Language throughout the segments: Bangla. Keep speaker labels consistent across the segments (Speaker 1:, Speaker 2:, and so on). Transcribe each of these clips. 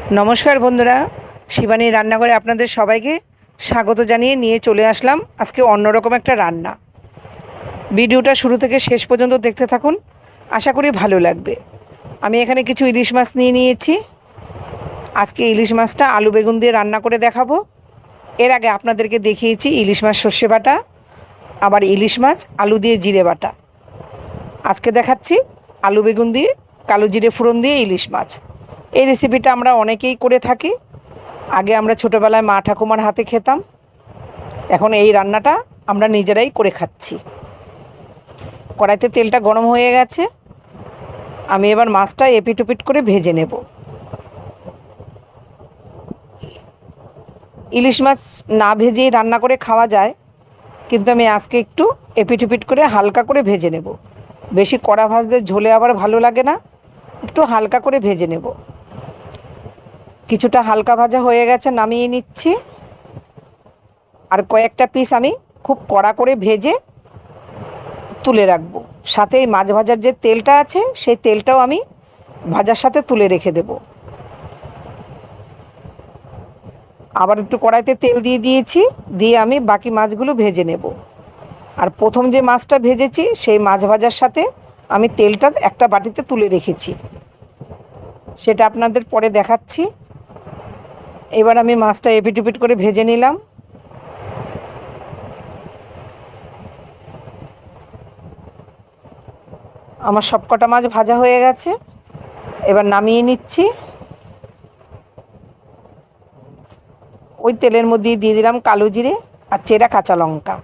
Speaker 1: नमस्कार बंधुरा शिवानी रान्नाघरे आपनादेर सबाइके स्वागत जानिए निये चले आसलाम आजके अन्यरकम एकटा रान्ना। भिडियोटा शुरू थेके शेष पर्यन्त देखते थाकुन, आशा करी भालो लागबे। आमी एखाने किछु इलिश माछ निये नियेछि। आजके इलिश माछटा आलू बेगुन दिये रान्ना करे देखाबो। एर आगे आपनादेरके देखिएछि इलिश माछ सर्षे बाटा, आबार इलिश माछ आलू दिये जिरे बाटा। आजके देखाच्छि आलू बेगुन दिये कालो जिरे फोड़न दिये इलिश माछ। এই রেসিপিটা আমরা অনেকেই করে থাকি। আগে আমরা ছোটোবেলায় মা ঠাকুমার হাতে খেতাম, এখন এই রান্নাটা আমরা নিজেরাই করে খাচ্ছি। কড়াইতে তেলটা গরম হয়ে গেছে, আমি এবার মাছটা এপিট ওপিট করে ভেজে নেব। ইলিশ মাছ না ভেজেই রান্না করে খাওয়া যায়, কিন্তু আমি আজকে একটু এপিট ওপিট করে হালকা করে ভেজে নেব। বেশি কড়া ভাজলে ঝোলে আবার ভালো লাগে না, একটু হালকা করে ভেজে নেব। কিছুটা হালকা ভাজা হয়ে গেছে, নামিয়ে নিচ্ছি। আর কয়েকটা পিস আমি খুব কড়া করে ভেজে তুলে রাখব। সাথে এই মাছ ভাজার যে তেলটা আছে সেই তেলটাও আমি ভাজার সাথে তুলে রেখে দেব। আবার একটু কড়াইতে তেল দিয়ে দিয়েছি, দিয়ে আমি বাকি মাছগুলো ভেজে নেব। আর প্রথম যে মাছটা ভেজেছি সেই মাছ ভাজার সাথে আমি তেলটা একটা বাটিতে তুলে রেখেছি, সেটা আপনাদের পরে দেখাচ্ছি। এবার আমি মাছটা এপিট ওপিট করে ভেজে নিলাম। আমার সবকটা মাছ ভাজা হয়ে গেছে, এবার নামিয়ে নিচ্ছি। ওই তেলের মধ্যে দিয়ে দিলাম কালো জিরে আর চেরা কাঁচা লঙ্কা,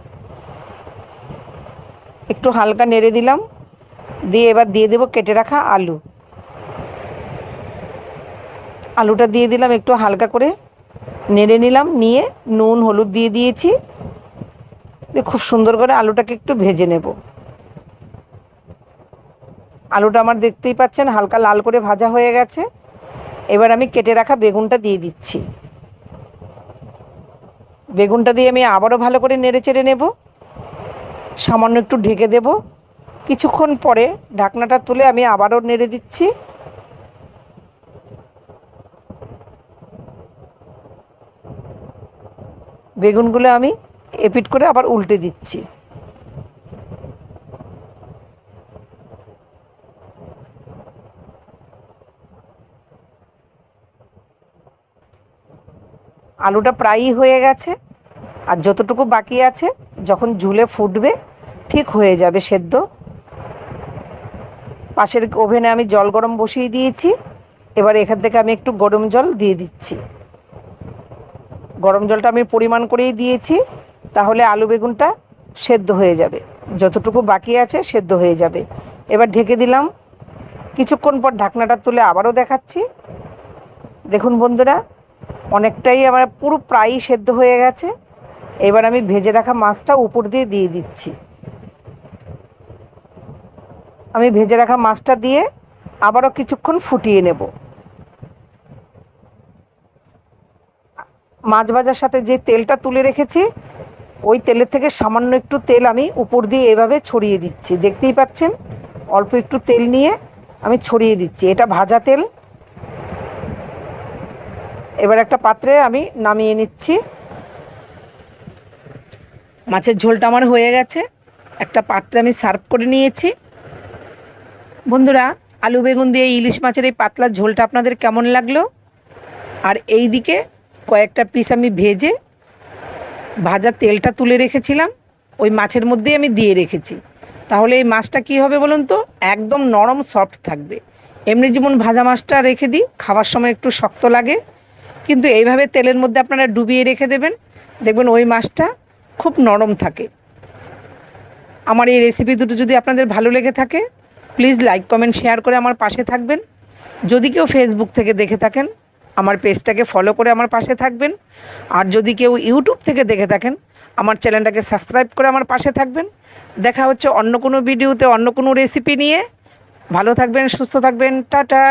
Speaker 1: একটু হালকা নেড়ে দিলাম। দিয়ে এবার দিয়ে দেব কেটে রাখা আলু। আলুটা দিয়ে দিলাম, একটু হালকা করে নেড়ে নিলাম। নিয়ে নুন হলুদ দিয়ে দিয়েছি, দিয়ে খুব সুন্দর করে আলুটাকে একটু ভেজে নেব। আলুটা আমার দেখতেই পাচ্ছেন হালকা লাল করে ভাজা হয়ে গেছে। এবার আমি কেটে রাখা বেগুনটা দিয়ে দিচ্ছি। বেগুনটা দিয়ে আমি আবারও ভালো করে নেড়ে চেড়ে নেব। সামান্য একটু ঢেকে দেব। কিছুক্ষণ পরে ঢাকনাটা তুলে আমি আবারও নেড়ে দিচ্ছি। বেগুনগুলো আমি এপিট করে আবার উল্টে দিচ্ছি। আলুটা প্রায়ই হয়ে গেছে, আর যতটুকু বাকি আছে যখন ঝুলে ফুটবে ঠিক হয়ে যাবে সেদ্ধ। পাশের ওভেনে আমি জল গরম বসিয়ে দিয়েছি। এবার এখান থেকে আমি একটু গরম জল দিয়ে দিচ্ছি। গরম জলটা আমি পরিমাণ করেই দিয়েছি, তাহলে আলু বেগুনটা সেদ্ধ হয়ে যাবে, যতটুকু বাকি আছে সেদ্ধ হয়ে যাবে। এবার ঢেকে দিলাম। কিছুক্ষণ পর ঢাকনাটা তুলে আবারও দেখাচ্ছি। দেখুন বন্ধুরা, অনেকটাই আমার পুরো প্রায়ই সেদ্ধ হয়ে গেছে। এবার আমি ভেজে রাখা মাছটা উপর দিয়ে দিয়ে দিচ্ছি। আমি ভেজে রাখা মাছটা দিয়ে আবারও কিছুক্ষণ ফুটিয়ে নেব। মাছ ভাজার সাথে যে তেলটা তুলে রেখেছি ওই তেলের থেকে সামান্য একটু তেল আমি উপর দিয়ে এভাবে ছড়িয়ে দিচ্ছি। দেখতেই পাচ্ছেন অল্প একটু তেল নিয়ে আমি ছড়িয়ে দিচ্ছি, এটা ভাজা তেল। এবার একটা পাত্রে আমি নামিয়ে নিচ্ছি। মাছের ঝোলটা আমার হয়ে গেছে, একটা পাত্রে আমি সার্ভ করে নিয়েছি। বন্ধুরা, আলু বেগুন দিয়ে ইলিশ মাছের এই পাতলা ঝোলটা আপনাদের কেমন লাগলো? আর এই দিকে কয়েকটা পিস আমি ভেজে ভাজা তেলটা তুলে রেখেছিলাম, ওই মাছের মধ্যেই আমি দিয়ে রেখেছি। তাহলে এই মাছটা কী হবে বলুন তো, একদম নরম সফট থাকবে। এমনি যেমন ভাজা মাছটা রেখে দিই খাবার সময় একটু শক্ত লাগে, কিন্তু এইভাবে তেলের মধ্যে আপনারা ডুবিয়ে রেখে দেবেন, দেখবেন ওই মাছটা খুব নরম থাকে। আমার এই রেসিপি দুটো যদি আপনাদের ভালো লেগে থাকে প্লিজ লাইক কমেন্ট শেয়ার করে আমার পাশে থাকবেন। যদি কেউ ফেসবুক থেকে দেখে থাকেন আমার পেজটাকে ফলো করে আমার পাশে থাকবেন। আর যদি কেউ ইউটিউব থেকে দেখে থাকেন আমার চ্যানেলটাকে সাবস্ক্রাইব করে আমার পাশে থাকবেন। দেখা হচ্ছে অন্য কোনো ভিডিওতে অন্য কোনো রেসিপি নিয়ে। ভালো থাকবেন, সুস্থ থাকবেন, টাটা।